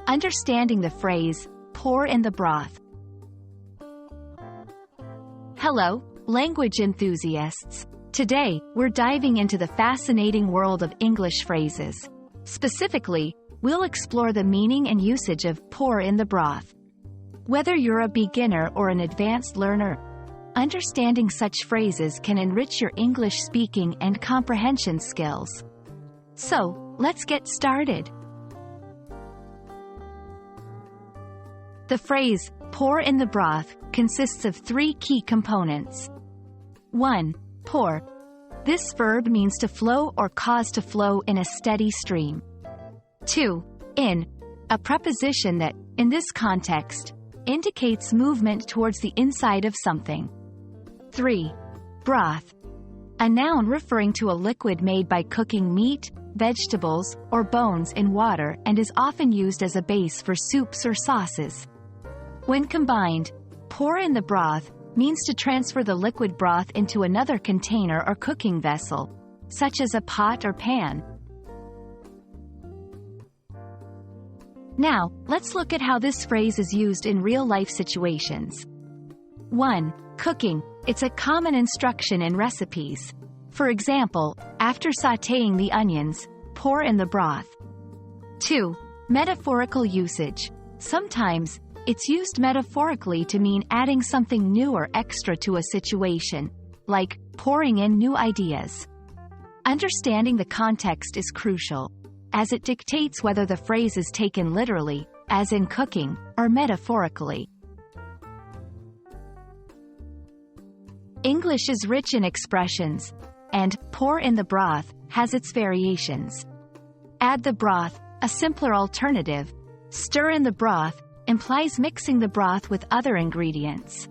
Understanding the phrase, pour in the broth. Hello, language enthusiasts. Today, we're diving into the fascinating world of English phrases. Specifically, we'll explore the meaning and usage of pour in the broth. Whether you're a beginner or an advanced learner, understanding such phrases can enrich your English speaking and comprehension skills. So, let's get started. The phrase, pour in the broth, consists of three key components. 1. Pour. This verb means to flow or cause to flow in a steady stream. 2. In. A preposition that, in this context, indicates movement towards the inside of something. 3. Broth. A noun referring to a liquid made by cooking meat, vegetables, or bones in water and is often used as a base for soups or sauces. When combined, pour in the broth means to transfer the liquid broth into another container or cooking vessel, such as a pot or pan. Now, let's look at how this phrase is used in real-life situations. 1. Cooking. It's a common instruction in recipes. For example, after sautéing the onions, pour in the broth. 2. Metaphorical usage. Sometimes, it's used metaphorically to mean adding something new or extra to a situation, like pouring in new ideas. Understanding the context is crucial, as it dictates whether the phrase is taken literally, as in cooking, or metaphorically. English is rich in expressions, and pour in the broth has its variations. Add the broth, a simpler alternative. Stir in the broth implies mixing the broth with other ingredients.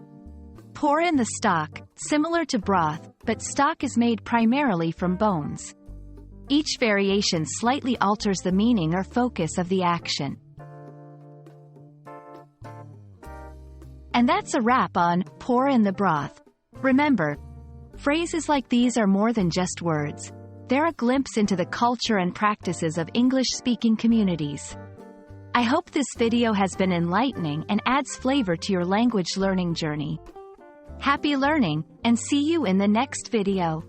Pour in the stock, similar to broth, but stock is made primarily from bones. Each variation slightly alters the meaning or focus of the action. And that's a wrap on pour in the broth. Remember, phrases like these are more than just words. They're a glimpse into the culture and practices of English-speaking communities. I hope this video has been enlightening and adds flavor to your language learning journey. Happy learning, and see you in the next video.